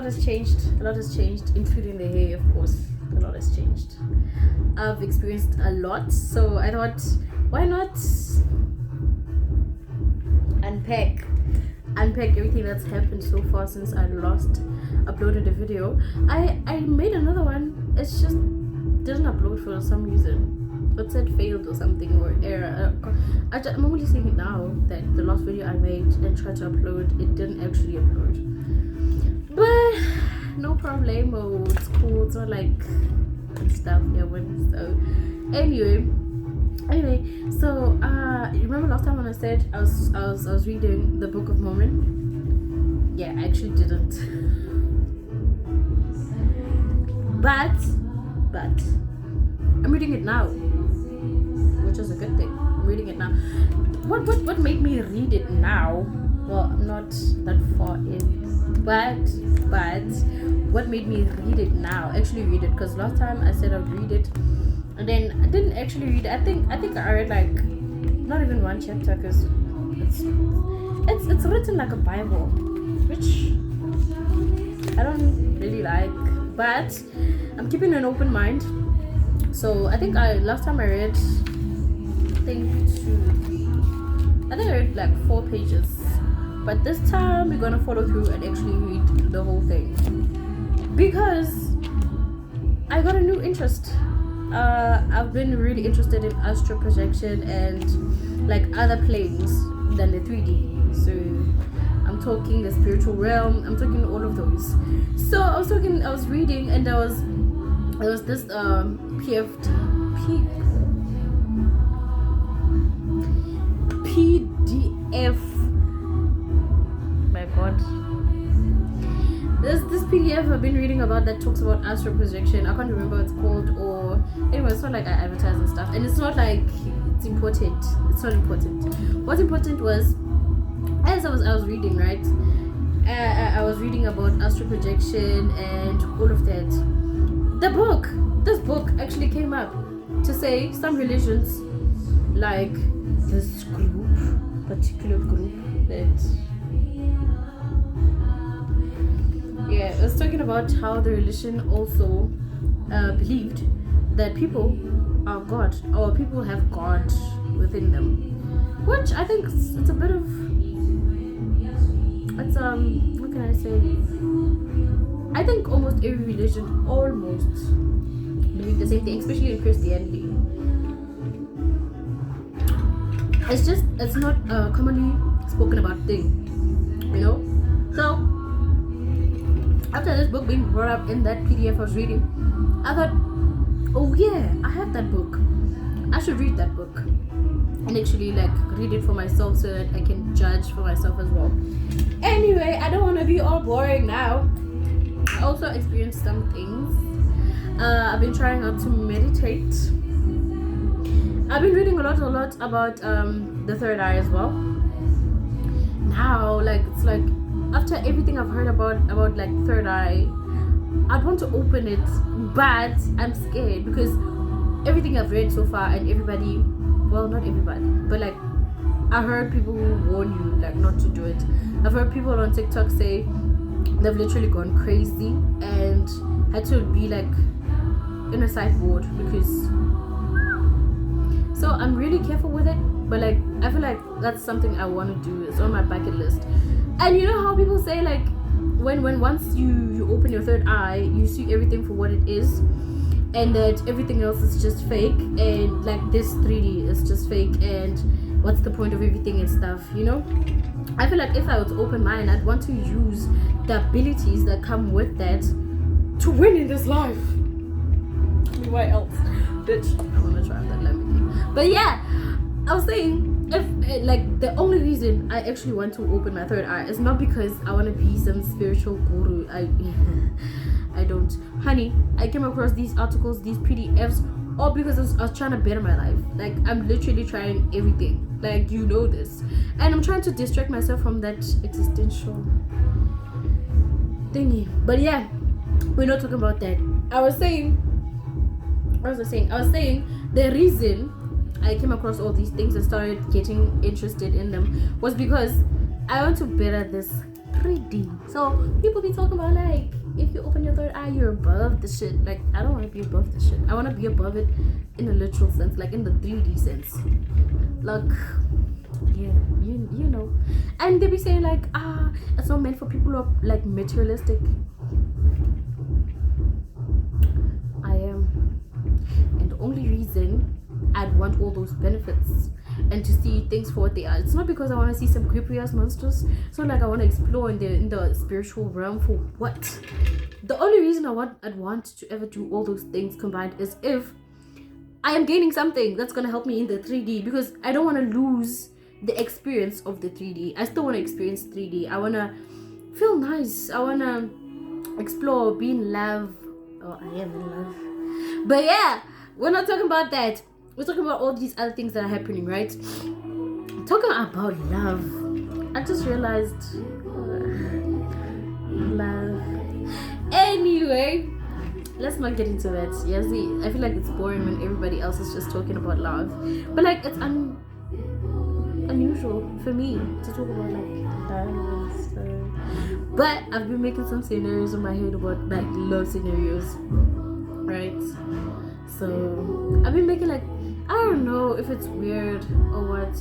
has changed. A lot has changed, including the hair, of course. A lot has changed. I've experienced a lot, so I thought, why not unpack everything that's happened so far since I last uploaded a video. I made another one. It's just didn't upload for some reason. It said failed or something, or error. I'm only seeing it now that the last video I made and tried to upload, it didn't actually upload. But no problemo. It's cool. It's not like stuff. Yeah, so anyway, so you remember last time when I said I was reading the Book of Mormon? Yeah, I actually didn't. But I'm reading it now, which is a good thing. I'm reading it now. What made me read it now? Well, I'm not that far in, but what made me read it now? Actually read it, because last time I said I'd read it, and then I didn't actually read it. I think I read like not even one chapter, because it's written like a Bible, which I don't really like. But I'm keeping an open mind. So I think last time I read, I read like 4 pages. But this time we're gonna follow through and actually read the whole thing, because I got a new interest. I've been really interested in astral projection and like other planes than the 3D. So I'm talking the spiritual realm. I'm talking all of those. So I was reading, and there was this PDF. My God. There's this PDF I've been reading about that talks about astral projection. I can't remember what it's called, or anyway, it's not like I advertise and stuff, and it's not like it's important. It's not important. What's important was, as I was reading, right? I was reading about astral projection and all of that. This book actually came up to say some religions, like this particular group that. Yeah, it was talking about how the religion also believed that people are God, or people have God within them, which I think it's a bit of, it's what can I say? I think almost every religion almost believe the same thing, especially in Christianity. It's not a commonly spoken about thing, you know. So after this book being brought up in that PDF I was reading, I thought, oh yeah, I have that book. I should read that book and actually like read it for myself so that I can judge for myself as well. Anyway, I don't want to be all boring now. I also experienced some things. I've been trying out to meditate. I've been reading a lot about the third eye as well. Now, like, it's like, after everything I've heard about like third eye, I'd want to open it, but I'm scared because everything I've read so far, and everybody, well, not everybody, but like I heard people warn you like not to do it. I've heard people on TikTok say they've literally gone crazy and had to be like in a psych ward because. So I'm really careful with it, but like I feel like that's something I want to do. It's on my bucket list. And you know how people say like when once you open your third eye, you see everything for what it is, and that everything else is just fake, and like this 3D is just fake, and what's the point of everything and stuff, you know? I feel like if I was open mind, I'd want to use the abilities that come with that to win in this life. Why else? Bitch, I wanna try that Lamborghini. But yeah, I was saying, if like the only reason I actually want to open my third eye is not because I want to be some spiritual guru. I don't, honey. I came across these articles, these PDFs, all because I was trying to better my life. Like I'm literally trying everything. Like you know this, and I'm trying to distract myself from that existential thingy. But yeah, we're not talking about that. I was saying the reason I came across all these things and started getting interested in them was because I want to better this 3D. So people be talking about like if you open your third eye, you're above the shit. Like I don't want to be above the shit. I want to be above it in a literal sense, like in the 3D sense. Like yeah, you know. And they be saying like it's not meant for people who are like materialistic. I am. And the only reason I'd want all those benefits and to see things for what they are, it's not because I want to see some creepy ass monsters. It's not like I want to explore in the spiritual realm for what. The only reason I'd want to ever do all those things combined is if I am gaining something that's gonna help me in the 3D, because I don't want to lose the experience of the 3D. I still want to experience 3D. I want to feel nice. I want to explore, be in love. Oh, I am in love. But yeah, we're not talking about that. We're talking about all these other things that are happening, right? Talking about love, I just realized love. Anyway, let's not get into that. Yeah, see, I feel like it's boring when everybody else is just talking about love, but like it's unusual for me to talk about like love and stuff. But I've been making some scenarios in my head about like love scenarios, right? So I've been making like, I don't know if it's weird or what.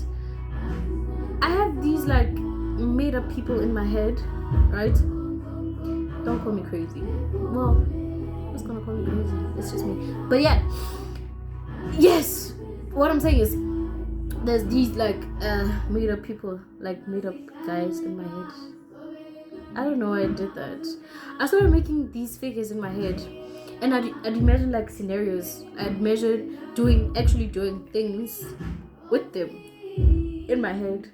I have these like made up people in my head, right? Don't call me crazy. Well, who's gonna call me crazy? It's just me. But yeah, yes. What I'm saying is, there's these like made up people, like made up guys in my head. I don't know why I did that. I started making these figures in my head, and I'd imagine like scenarios. I'd measured actually doing things with them in my head.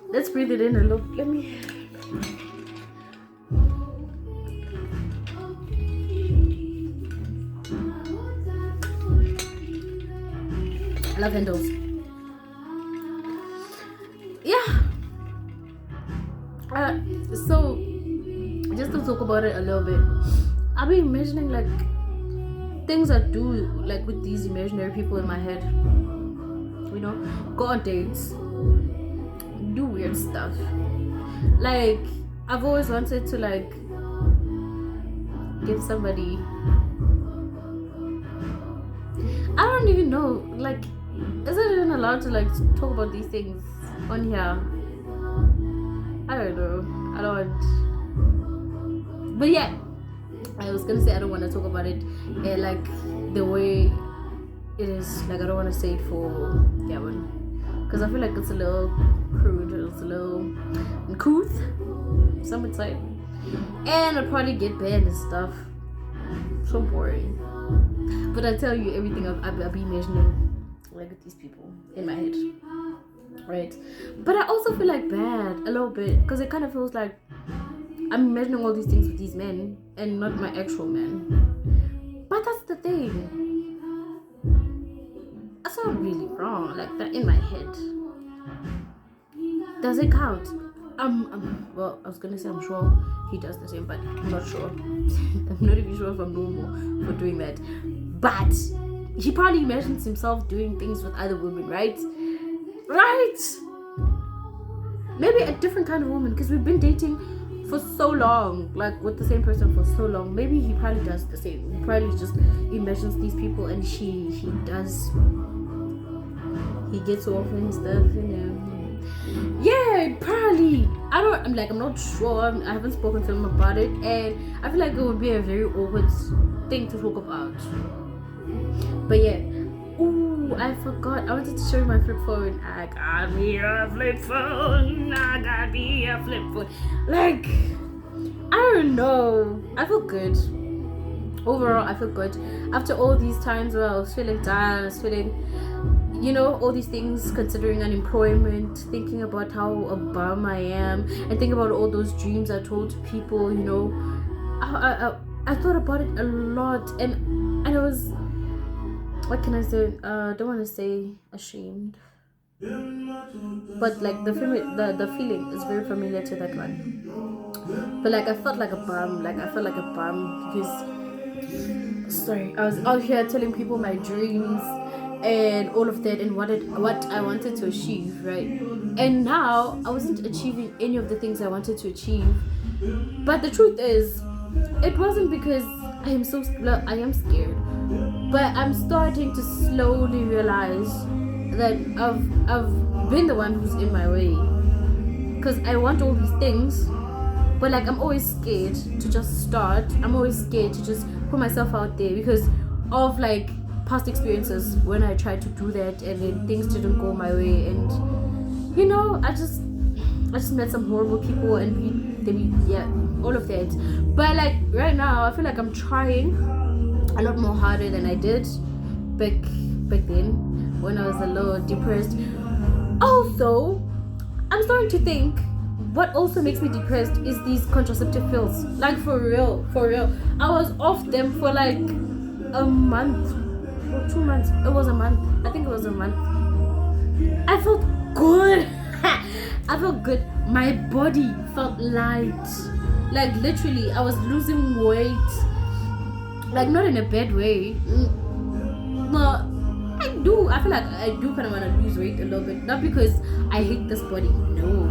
Let's breathe it in and look. Let me. Love handles. Yeah. So just to talk about it a little bit, I've been imagining like things I do like with these imaginary people in my head. You know, go on dates, do weird stuff. Like I've always wanted to like give somebody, I don't even know, like, is it even allowed to like talk about these things on here? I don't know. I don't. But yeah, I was gonna say I don't want to talk about it like the way it is. Like I don't want to say it for Gavin, because I feel like it's a little crude. It's a little uncouth, some would say, and I'll probably get banned and stuff. So boring. But I tell you everything I've been imagining like with these people in my head, right? But I also feel like bad a little bit, because it kind of feels like I'm imagining all these things with these men and not my actual man. But that's the thing. That's not really wrong, like that in my head. Does it count? Well, I was gonna say I'm sure he does the same, but I'm not sure. I'm not even sure if I'm normal for doing that. But he probably imagines himself doing things with other women, right? Right? Maybe a different kind of woman, because we've been dating for so long, like with the same person for so long. Maybe he probably does the same. He probably just imagines these people, and he gets off and stuff, you know. Yeah, probably. I'm not sure. I haven't spoken to him about it, and I feel like it would be a very awkward thing to talk about. But yeah. Ooh, I forgot. I wanted to show you my flip phone. I got me a flip phone. Like, I don't know. I feel good. Overall, I feel good. After all these times where I was feeling down, I was feeling, you know, all these things, considering unemployment, thinking about how a bum I am, and thinking about all those dreams I told people, you know, I thought about it a lot, and I was, what can I say? Don't want to say ashamed, but like the feeling is very familiar to that one. But like I felt like a bum, because, sorry, I was out here telling people my dreams, and all of that, and what I wanted to achieve, right? And now I wasn't achieving any of the things I wanted to achieve. But the truth is, it wasn't because I am scared, but I'm starting to slowly realize that I've been the one who's in my way, because I want all these things, but like I'm always scared to just start. I'm always scared to just put myself out there because of like past experiences when I tried to do that and then things didn't go my way, and you know, I just met some horrible people and all of that. But like right now I feel like I'm trying a lot more harder than I did back then when I was a little depressed. Also, I'm starting to think what also makes me depressed is these contraceptive pills. Like for real. I was off them for like a month or 2 months. It was a month. I think it was a month. I felt good. I felt good. My body felt light. Like literally, I was losing weight. Like not in a bad way. No, I feel like I do kind of want to lose weight a little bit. Not because I hate this body. No.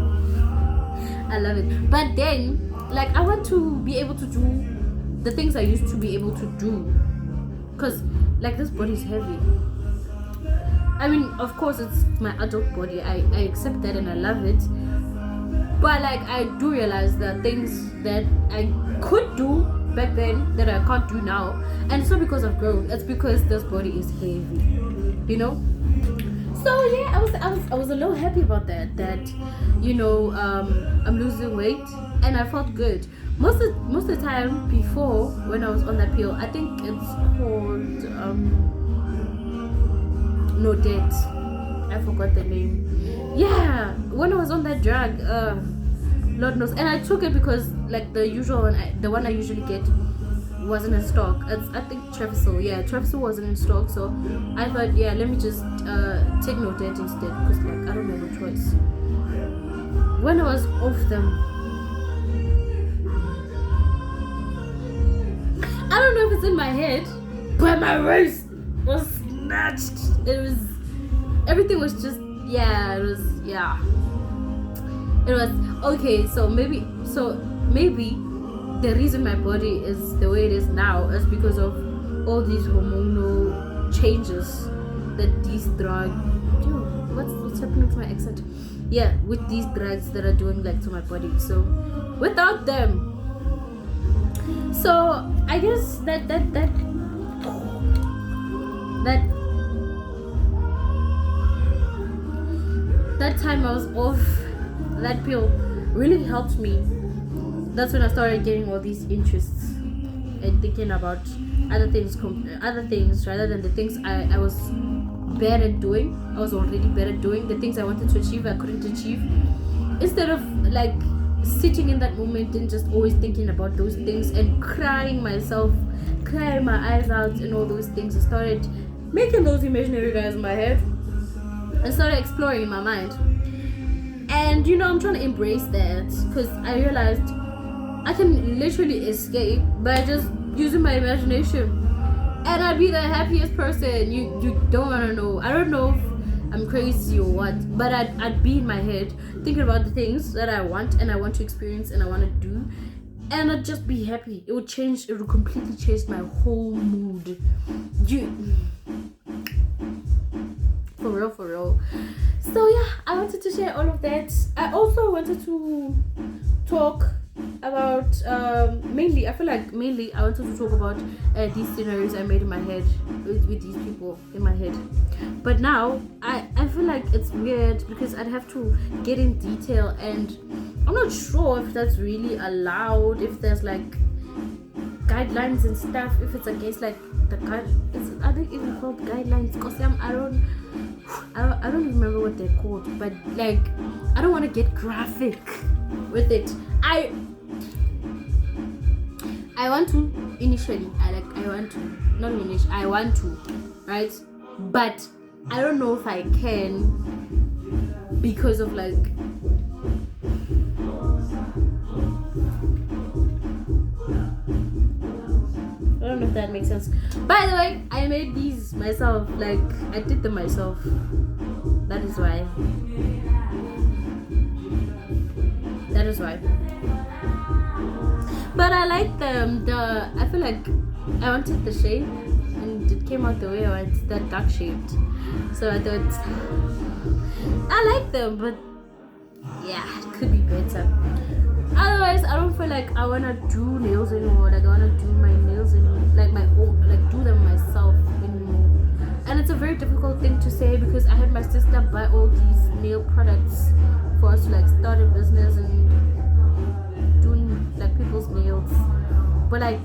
I love it. But then, like, I want to be able to do the things I used to be able to do. Because, like, this body is heavy. I mean, of course, it's my adult body. I accept that and I love it. But, like, I do realize that things that I could do back then that I can't do now. And it's not because of growth. It's because this body is heavy. You know? So yeah, I was a little happy about that. That, you know, I'm losing weight and I felt good. Most of the time before, when I was on that pill, I think it's called Nodet. I forgot the name. Yeah, when I was on that drug, Lord knows, and I took it because like the usual one, the one I usually get wasn't in stock. I think Trefisol. Yeah, Trefisol wasn't in stock, so I thought, yeah, let me just take Nodet instead, because like I don't have a choice. When I was off them, I don't know if it's in my head, but my waist was snatched. Everything was just, it was okay. So maybe the reason my body is the way it is now is because of all these hormonal changes that these drugs. What's happening to my accent? Yeah, with these drugs that are doing like to my body. So without them, so I guess that time I was off that pill really helped me. That's when I started getting all these interests and thinking about other things rather than the things I was bad at doing. I was already bad at doing the things I wanted to achieve. I couldn't achieve. Instead of like sitting in that moment and just always thinking about those things and crying my eyes out and all those things, I started making those imaginary guys in my head and started exploring in my mind. And you know, I'm trying to embrace that because I realized I can literally escape by just using my imagination, and I'd be the happiest person. You don't want to know. I don't know if I'm crazy or what, but I'd be in my head thinking about the things that I want and I want to experience and I want to do, and I'd just be happy. It would completely change my whole mood. For real. So yeah, I wanted to share all of that. I also wanted to talk about mainly I wanted to talk about these scenarios I made in my head with these people in my head. But now I feel like it's weird because I'd have to get in detail, and I'm not sure if that's really allowed, if there's like guidelines and stuff, if it's against like the are they even called guidelines? Because I don't remember what they're called, but like I don't want to get graphic with it. I want to initially. I want to, right? But I don't know if I can because of like I don't know if that makes sense. By the way, I made these myself. Like, I did them myself. That is why. That is why. But I like them. I feel like I wanted the shape, and it came out the way I wanted, that dark shaped. So I thought I like them, but yeah, it could be better. Otherwise, I don't feel like I wanna do nails anymore. Like, I wanna do my nails anymore, like my own, like do them myself anymore. And it's a very difficult thing to say because I had my sister buy all these nail products for us to like start a business and doing like people's nails. But like,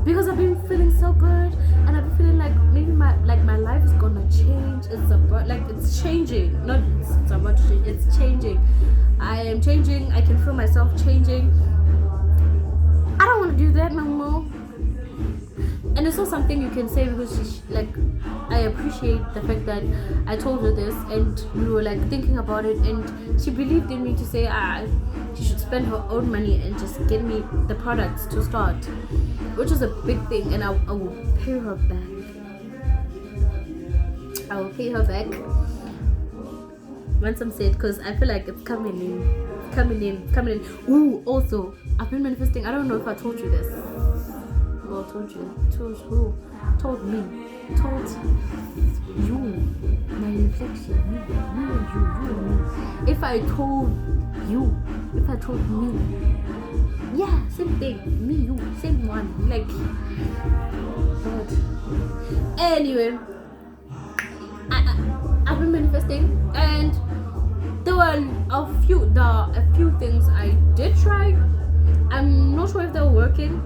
because I've been feeling so good and I've been feeling like maybe my life is gonna change. It's about like it's changing. Not it's about to change, it's changing. I am changing. I can feel myself changing. I don't want to do that no more. And it's not something you can say because like I appreciate the fact that I told her this and we were like thinking about it and she believed in me to say she should spend her own money and just get me the products to start, which is a big thing, and I will pay her back. I will pay her back once I'm said, because I feel like it's coming in. Ooh, also, I've been manifesting. I don't know if I told you this. Well, told you. Told who? Told me. Told you. My reflection. Me and you. If I told you. If I told me. Yeah, same thing. Me, you, same one. Like, God. Anyway, I've been manifesting, and there were a few things I did try. I'm not sure if they're working,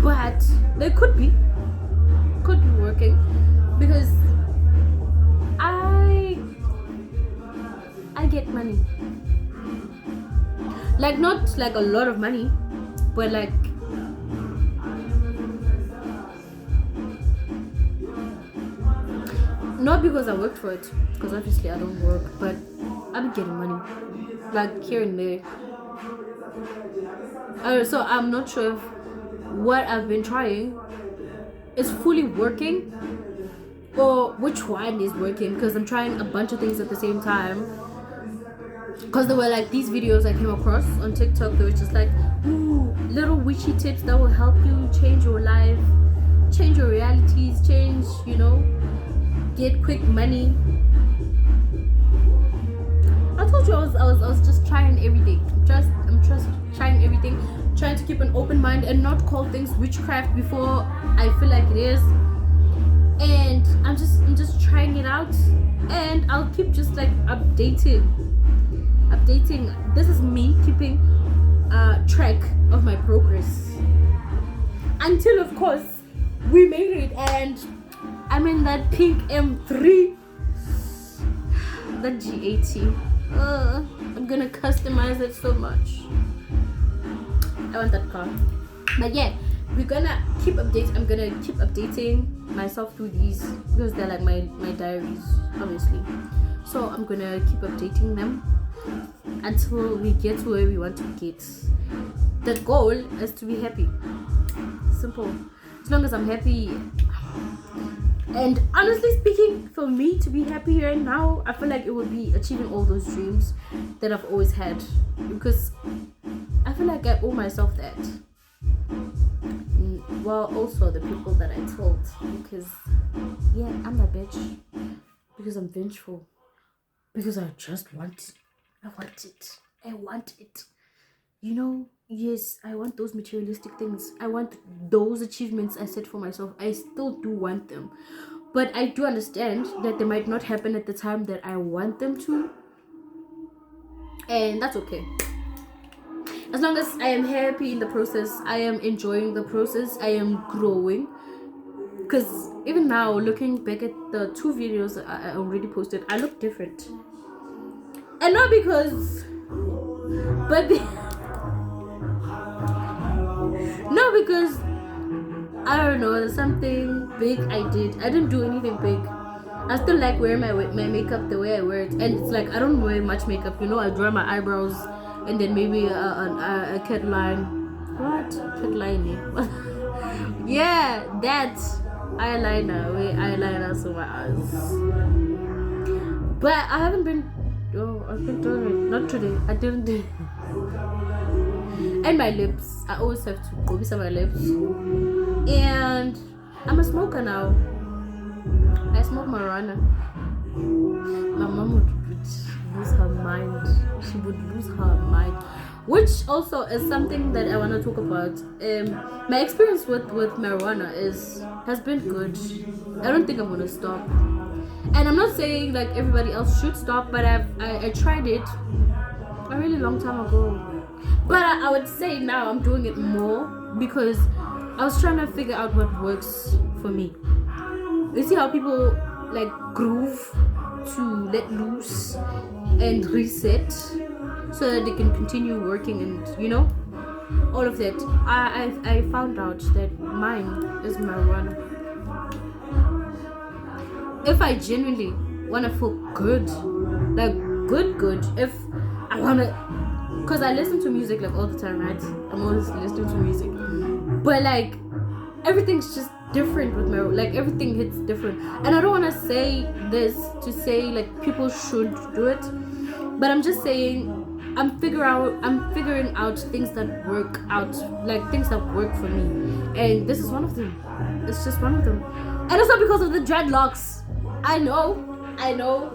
but they could be working because I get money. Like, not like a lot of money, but like not because I worked for it, because obviously I don't work, but I'm getting money, like here and there. So I'm not sure if what I've been trying is fully working or which one is working, because I'm trying a bunch of things at the same time. Because there were like these videos I came across on TikTok that was just like, ooh, little witchy tips that will help you change your life, change your realities, change, get quick money. I told you I was just trying everything. I'm just trying everything, trying to keep an open mind and not call things witchcraft before I feel like it is. And I'm just trying it out, and I'll keep just like updating. This is me keeping track of my progress until, of course, we made it and I'm in that pink M3, that G80. I'm gonna customize it so much. I want that car. But yeah, we're gonna keep updating. I'm gonna keep updating myself through these because they're like my diaries, obviously. So I'm gonna keep updating them until we get to where we want to get. The goal is to be happy. Simple. As long as I'm happy. And honestly speaking, for me to be happy right now, I feel like it would be achieving all those dreams that I've always had, because I feel like I owe myself that. Well, also the people that I told, because yeah, I'm a bitch, because I'm vengeful, because I just want it. I want it. Yes, I want those materialistic things. I want those achievements I set for myself. I still do want them. But I do understand that they might not happen at the time that I want them to. And that's okay. As long as I am happy in the process, I am enjoying the process, I am growing. Because even now, looking back at the 2 videos I already posted, I look different. And not because... But... No, because I don't know, there's something big I did. I didn't do anything big. I still like wearing my makeup the way I wear it, and it's like I don't wear much makeup. I draw my eyebrows and then maybe a cat line. What? Cat line? Yeah, that eyeliner. Wait, eyeliner so my eyes. But I haven't been. Oh, I've been doing it. Not today. I didn't do it. And my lips. I always have to go beside my lips. And I'm a smoker now. I smoke marijuana. My mom would lose her mind. She would lose her mind. Which also is something that I want to talk about. My experience with marijuana has been good. I don't think I'm gonna stop. And I'm not saying like everybody else should stop, but I tried it a really long time ago. But I would say now I'm doing it more because I was trying to figure out what works for me. You see how people like groove to let loose and reset so that they can continue working, and all of that. I found out that mine is marijuana. If I genuinely want to feel good, like good, if I want to, because I listen to music like all the time, right? I'm always listening to music, but like everything's just different with marijuana. Like everything hits different, and I don't want to say this to say like people should do it, but I'm just saying I'm figuring out things that work out, like things that work for me, and this is one of them. It's just one of them, and it's not because of the dreadlocks. I know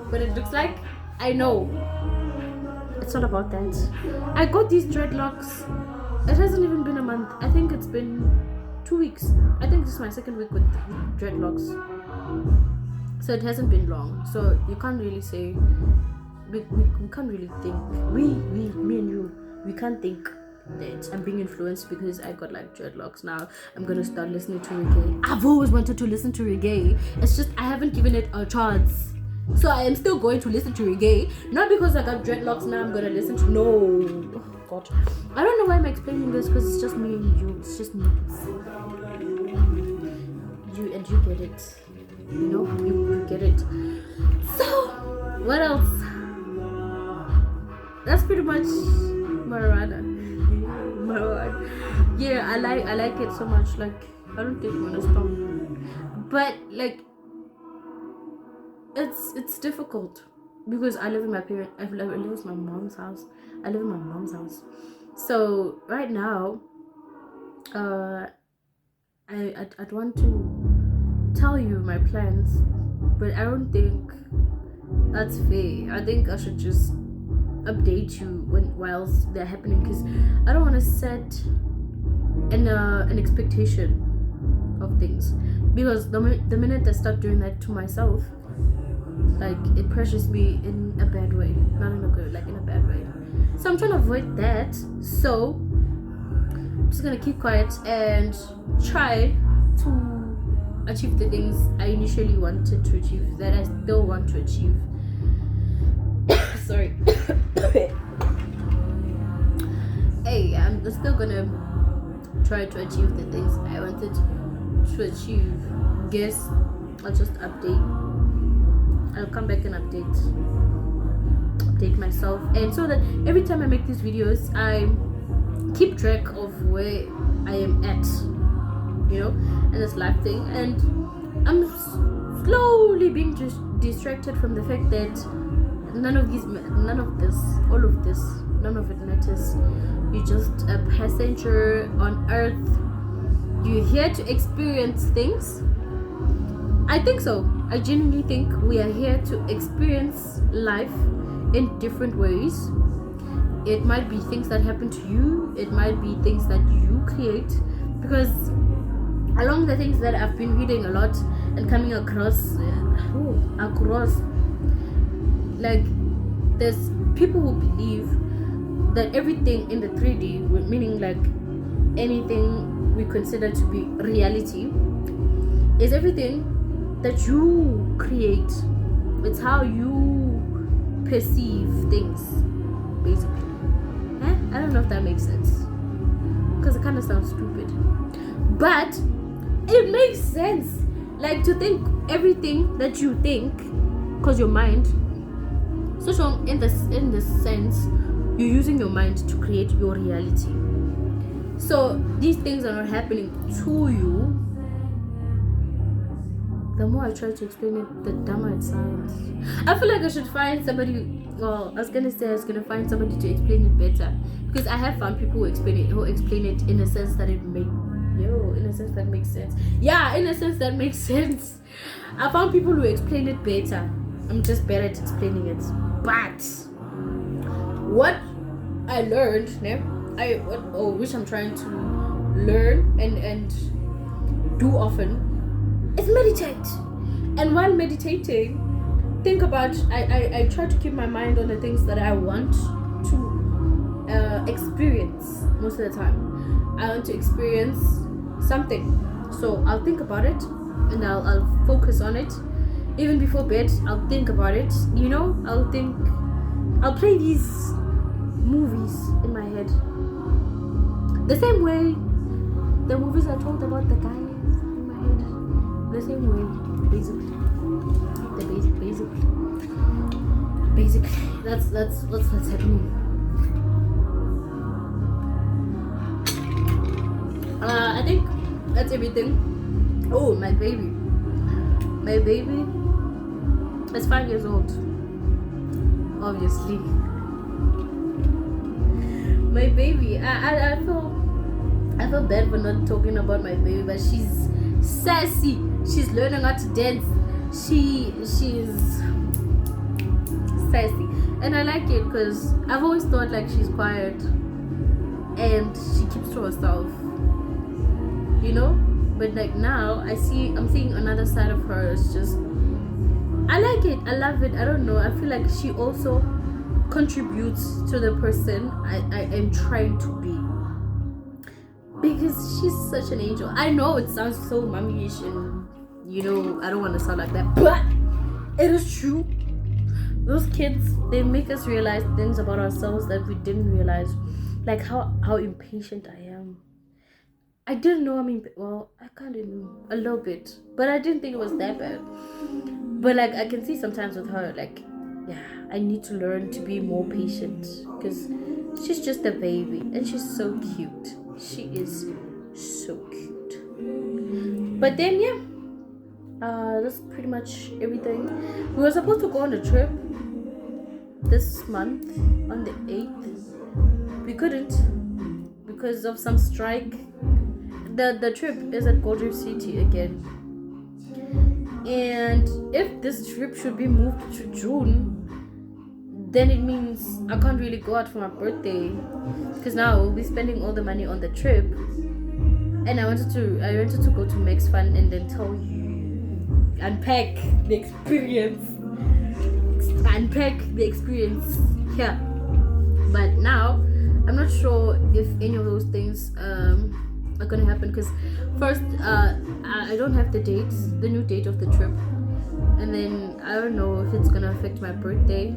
what it looks like. I know it's not about that. I got these dreadlocks. It hasn't even been a month. I think it's been 2 weeks. I think this is my second week with dreadlocks, so it hasn't been long. So you can't really say we can't really think me and you, we can't think that I'm being influenced because I got like dreadlocks. Now I'm gonna start listening to reggae. I've always wanted to listen to reggae. It's just I haven't given it a chance. So I am still going to listen to reggae, not because I got dreadlocks now I'm gonna listen to. No, oh, God, I don't know why I'm explaining this because it's just me and you. It's just me. You and you get it. You get it. So what else? That's pretty much marijuana. Yeah, I like it so much. Like I don't think I'm gonna stop. But like it's difficult because I live in my parents. I live in my mom's house. So right now, I'd want to tell you my plans, but I don't think that's fair. I think I should just update you whilst they're happening, because I don't want to set an expectation of things, because the minute I start doing that to myself, like it pressures me in a bad way, not in a good, like in a bad way. So I'm trying to avoid that. So I'm just gonna keep quiet and try to achieve the things I initially wanted to achieve, that I still want to achieve. Sorry. Hey, I'm still gonna try to achieve the things I wanted to achieve. Guess I'll just update. I'll come back and update myself, and so that every time I make these videos I keep track of where I am at, in this life thing. And I'm slowly being distracted from the fact that none of it matters. You're just a passenger on earth. You're here to experience things. I think so. I genuinely think we are here to experience life in different ways. It might be things that happen to you. It might be things that you create. Because along the things that I've been reading a lot and coming across, like there's people who believe that everything in the 3D, meaning like anything we consider to be reality, is everything that you create. It's how you perceive things, basically. I don't know if that makes sense, because it kind of sounds stupid, but it makes sense. Like to think everything that you think, because your mind, so in this sense, you're using your mind to create your reality. So So these things are not happening to you. The more I try to explain it, the dumber it sounds. I feel like I should find somebody. Well, I was gonna find somebody to explain it better, because I have found people who explain it in a sense that in a sense that makes sense. Yeah, in a sense that makes sense. I found people who explain it better. I'm just better at explaining it. But what I learned, which I'm trying to learn and do often, is meditate. And while meditating, think about, I try to keep my mind on the things that I want to experience most of the time. I want to experience something, so I'll think about it and I'll focus on it. Even before bed, I'll think about it. I'll play these movies in my head, the same way the movies I told about the guys in my head, the same way, basically. That's what's happening. I think that's everything. Oh, my baby is 5 years old, obviously. My baby, I feel bad for not talking about my baby, but she's sassy. She's learning how to dance. She's sassy, and I like it because I've always thought like she's quiet and she keeps to herself, but like now I'm seeing another side of her. It's just, I like it, I love it. I don't know, I feel like she also contributes to the person I am trying to be, because she's such an angel. I know it sounds so mummy-ish and I don't want to sound like that, but it is true. Those kids, they make us realize things about ourselves that we didn't realize, like how impatient I am. I didn't know I kind of knew a little bit, but I didn't think it was that bad. But like I can see sometimes with her, like, yeah, I need to learn to be more patient, because she's just a baby and she's so cute. She is so cute. But then that's pretty much everything. We were supposed to go on a trip this month on the 8th. We couldn't because of some strike. The trip is at Gold Reef City again. And if this trip should be moved to June, then it means I can't really go out for my birthday, because now we'll be spending all the money on the trip. And I wanted to go to Max Fun and then tell you, unpack the experience here. But now I'm not sure if any of those things are gonna happen, because first I don't have the new date of the trip, and then I don't know if it's gonna affect my birthday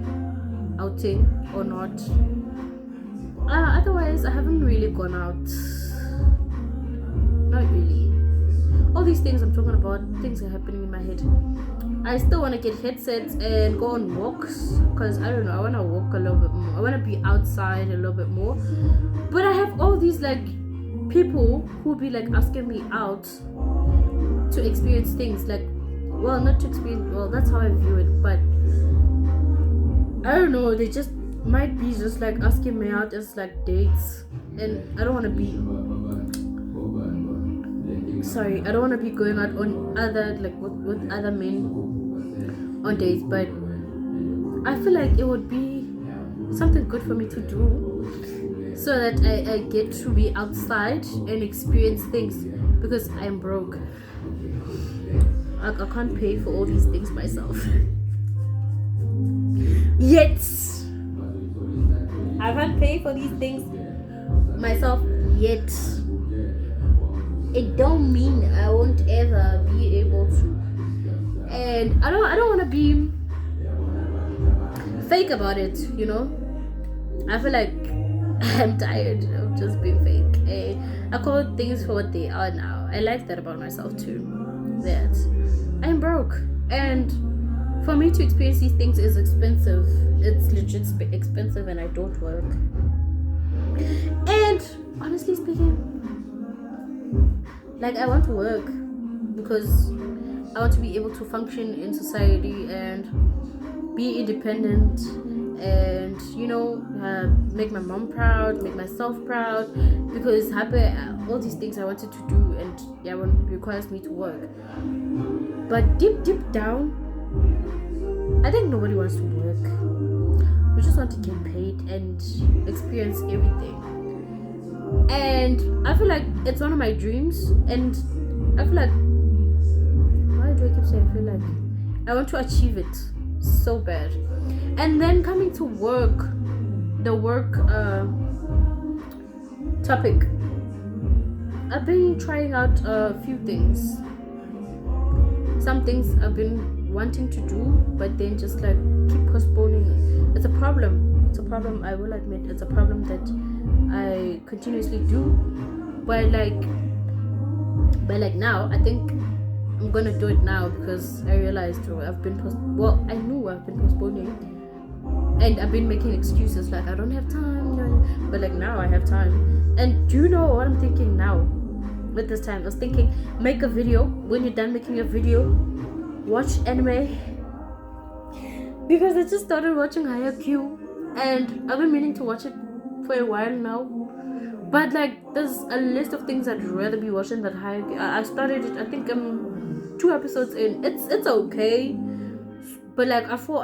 outing or not. Otherwise I haven't really gone out, not really. All these things I'm talking about, things are happening in my head. I still want to get headsets and go on walks, because I don't know, I want to walk a little bit more. I want to be outside a little bit more. But I have all these like people who be like asking me out to experience things, like, well, not to experience, well, that's how I view it, but I don't know, they just might be just like asking me out as like dates, and I don't want to be going out on other, like, with other men on dates. But I feel like it would be something good for me to do, so that I get to be outside and experience things, because I'm broke. I can't pay for all these things myself. Yet I can't pay for these things myself yet. It don't mean I won't ever be able to. And I don't want to be fake about it, I feel like I'm tired of just being fake. I call things for what they are now. I like that about myself too, that I'm broke, and for me to experience these things is expensive. It's legit expensive, and I don't work. And honestly speaking, like I want to work because I want to be able to function in society and be independent, and make my mom proud, make myself proud, because all these things I wanted to do, and it requires me to work. But deep down, I think nobody wants to work. We just want to get paid and experience everything. And I feel like it's one of my dreams, and I feel like, why do I keep saying I feel like I want to achieve it so bad. And then coming to work, the work topic, I've been trying out a few things. Some things I've been wanting to do, but then just like keep postponing it. It's a problem. I will admit it's a problem that I continuously do. But like now, I think I'm gonna do it now because I realized I knew I've been postponing, and I've been making excuses like I don't have time, but like now I have time. And do you know what I'm thinking now with this time? I was thinking, make a video. When you're done making a video, watch anime, because I just started watching Haikyuu and I've been meaning to watch it for a while now. But like there's a list of things I'd rather be watching than Haikyuu. I started it, I think 2 episodes in. It's okay, but like I feel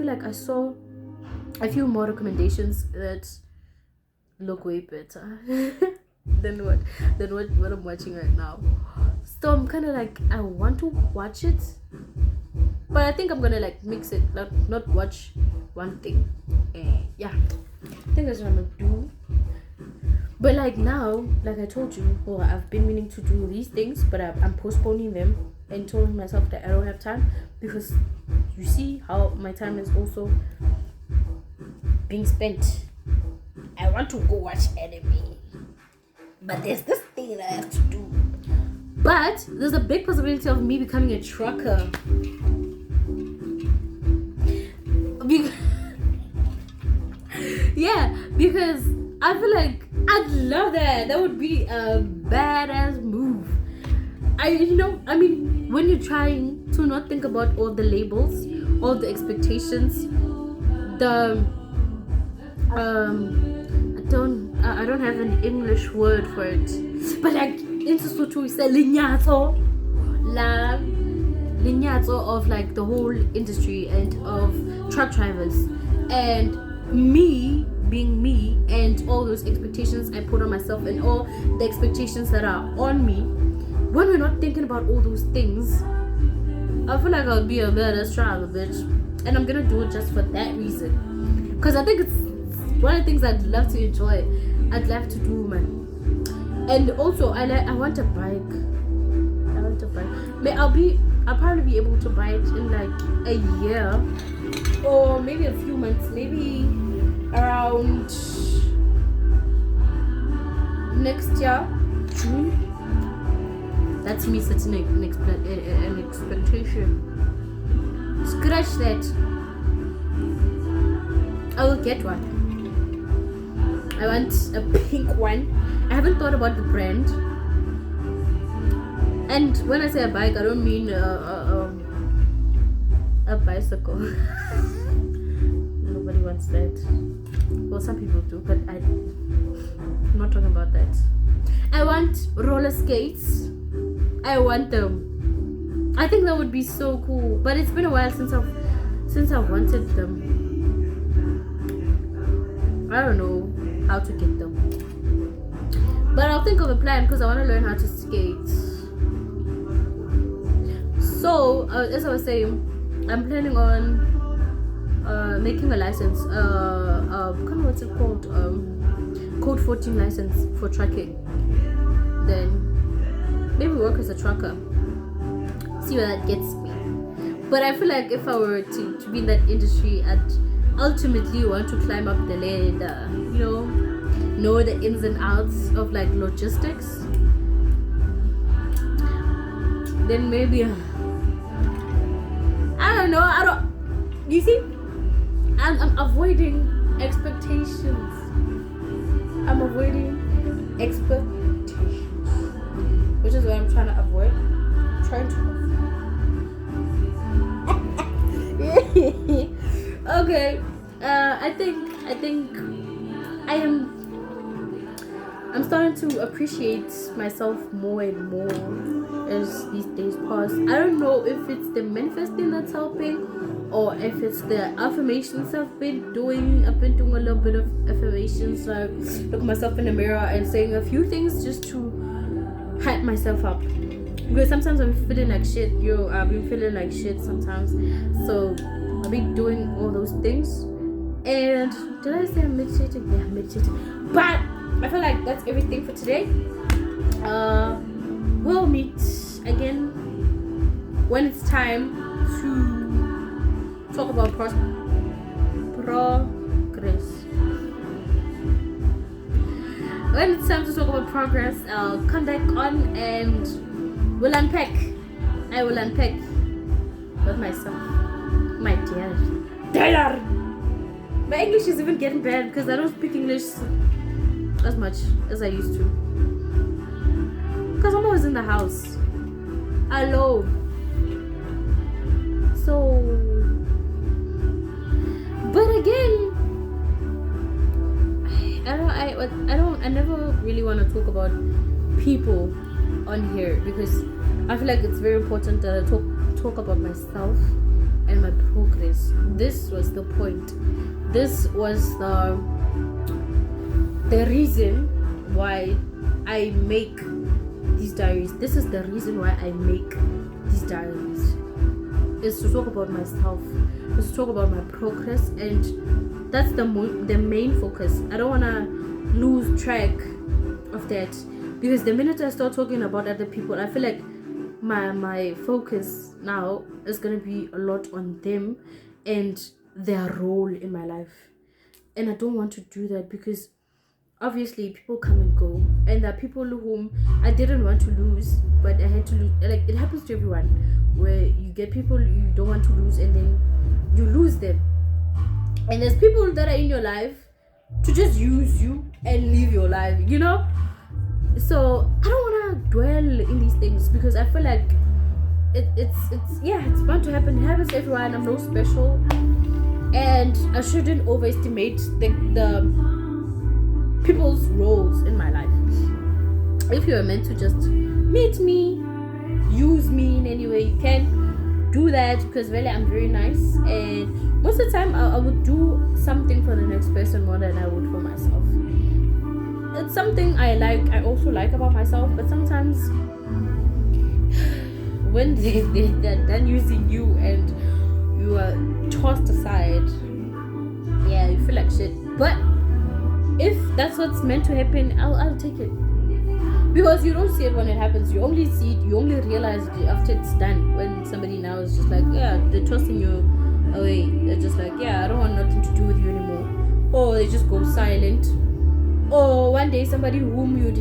like I saw a few more recommendations that look way better than what I'm watching right now. So I'm kind of like, I want to watch it, but I think I'm gonna like mix it, not watch one thing. Yeah, I think that's what I'm gonna do. But like now, like I told you, I've been meaning to do these things, but I'm postponing them and telling myself that I don't have time, because you see how my time is also being spent. I want to go watch anime, but there's this thing that I have to do. But there's a big possibility of me becoming a trucker. Yeah, because I feel like I'd love that. That would be a badass move. When you're trying to not think about all the labels, all the expectations, I don't have an English word for it, but like in Sesotho we say lenyatso of like the whole industry and of truck drivers, and me being me, and all those expectations I put on myself, and all the expectations that are on me. When we're not thinking about all those things, I feel like I'll be a badass driver, bitch. And I'm gonna do it just for that reason, because I think it's one of the things I'd love to enjoy. I'd love to do, man. And also I want a bike. I'll probably be able to buy it in like a year, or maybe a few months, maybe around next year, June. That's me setting an expectation. Scratch that. I will get one. I want a pink one. I haven't thought about the brand. And when I say a bike, I don't mean a bicycle. Nobody wants that. Well, some people do, but I'm not talking about that. I want roller skates. I want them. I think that would be so cool. But it's been a while since I've wanted them. I don't know how to get them. But I'll think of a plan, because I want to learn how to skate. So, as I was saying, I'm planning on making a license. What's it called? Code 14 license for trucking. Then maybe work as a trucker. See where that gets me. But I feel like if I were to be in that industry, I'd ultimately want to climb up the ladder. Know the ins and outs of like logistics. Then maybe I don't know. You see, I'm avoiding expectations. I'm avoiding expectations, which is why think I'm starting to appreciate myself more and more as these days pass. I don't know if it's the manifesting that's helping or if it's the affirmations I've been doing. I've been doing a little bit of affirmations. I look myself in the mirror and saying a few things just to hype myself up. Because sometimes I'm feeling like shit. I've been feeling like shit sometimes. So I've been doing all those things. And did I say I'm meditating? Yeah, I'm meditating. But I feel like that's everything for today. We'll meet again when it's time to talk about progress. When it's time to talk about progress, I'll come back on and we'll unpack. I will unpack with myself. My dear. My English is even getting bad because I don't speak English as much as I used to. Because I'm always in the house alone. So, but again, I never really want to talk about people on here because I feel like it's very important that I talk about myself and my progress. This was the point. This was the reason why I make these diaries. This is the reason why I make these diaries. Is to talk about myself. Is to talk about my progress, and that's the main focus. I don't wanna lose track of that because the minute I start talking about other people, I feel like my focus now is gonna be a lot on them and their role in my life, and I don't want to do that because obviously people come and go, and there are people whom I didn't want to lose, but I had to lose. Like, it happens to everyone, where you get people you don't want to lose and then you lose them. And there's people that are in your life to just use you and live your life, you know. So I don't want to dwell in these things because I feel like it's bound to happen. It happens to everyone. I'm no special, and I shouldn't overestimate the people's roles in my life. If you're meant to just meet me, use me in any way you can, do that, because really I'm very nice, and most of the time I would do something for the next person more than I would for myself. It's something I also like about myself, but sometimes when they're done using you and you are tossed aside, yeah, you feel like shit. But if that's what's meant to happen, I'll take it. Because you don't see it when it happens. You only see it, you only realize it after it's done. When somebody now is just like, yeah, they're tossing you away. They're just like, yeah, I don't want nothing to do with you anymore. Or they just go silent. Or one day somebody whom you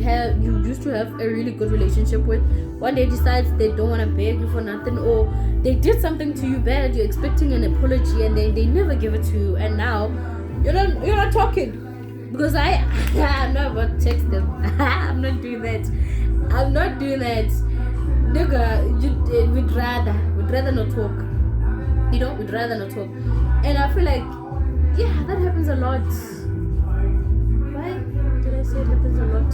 used to have a really good relationship with, one day decides they don't want to beg you for nothing, or they did something to you bad, you're expecting an apology, and they never give it to you, and now you're not talking. Because I'm not about to text them. I'm not doing that. Nigga, we'd rather not talk. You know, we'd rather not talk. And I feel like, yeah, that happens a lot. Why did I say it happens a lot?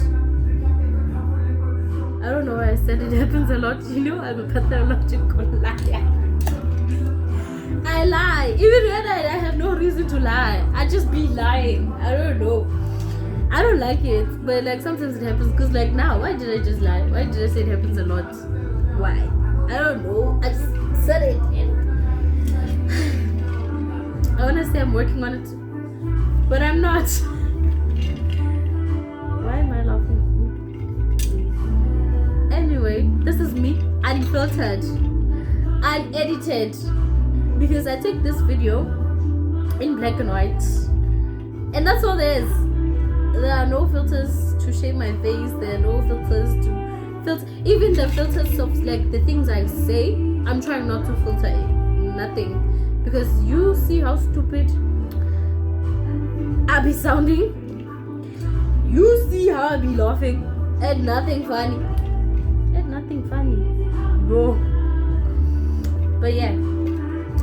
I don't know why I said it happens a lot. You know, I'm a pathological liar. I lie. Even when I have no reason to lie. I just be lying. I don't know. I don't like it. But like sometimes it happens. Because like now, why did I just lie? Why did I say it happens a lot? Why? I don't know. I just said it. And I want to say I'm working on it. But I'm not. Why am I laughing? Anyway, this is me. Unfiltered. Unedited. Because I take this video in black and white, and that's all there is. There are no filters to shape my face. There are no filters to filter. Even the filters of like the things I say, I'm trying not to filter nothing, because you see how stupid I be sounding. You see how I be laughing at nothing funny. Bro. But yeah.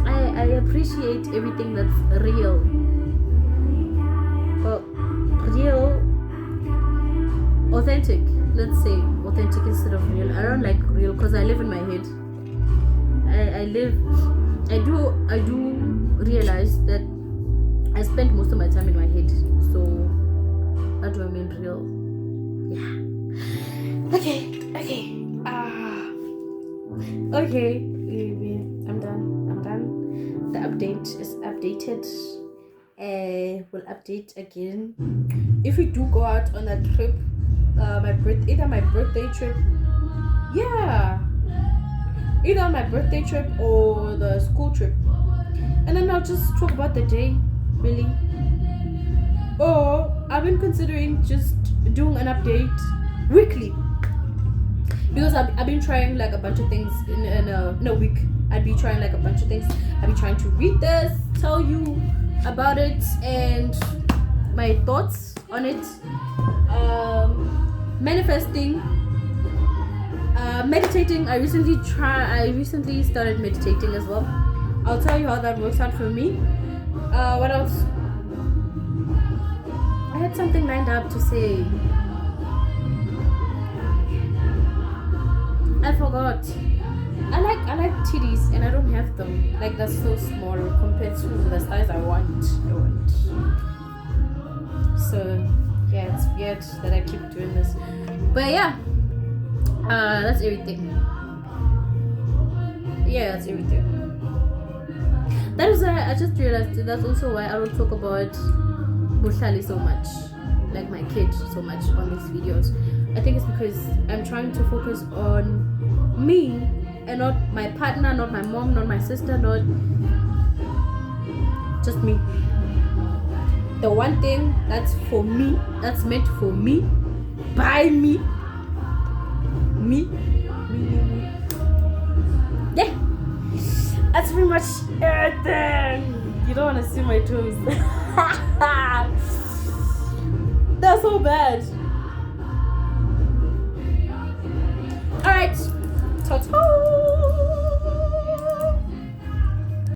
I appreciate everything that's real. authentic. Let's say authentic instead of real. I don't like real because I live in my head. I do realize that I spend most of my time in my head. So that do I mean real? Yeah. Okay. I'm done. The update is updated. We'll update again if we do go out on a trip. Either my birthday trip. Yeah. Either my birthday trip or the school trip. And then I'll just talk about the day, really. Or I've been considering just doing an update weekly. Because I've been trying like a bunch of things in a week. I'd be trying like a bunch of things. I'd be trying to read this, tell you about it, and my thoughts on it. Manifesting. Meditating. I recently started meditating as well. I'll tell you how that works out for me. What else? I had something lined up to say. I forgot. I like titties and I don't have them. Like they're so small compared to the size I want. So yeah, it's weird that I keep doing this. But yeah. That's everything. Yeah, that's everything. That is why I just realized that's also why I don't talk about Bushali so much, like my kid so much on these videos. I think it's because I'm trying to focus on me and not my partner, not my mom, not my sister, not just me. The one thing that's for me, that's meant for me, by me. Yeah, that's pretty much everything. You don't want to see my toes. That's so bad. Alright, ta-ta.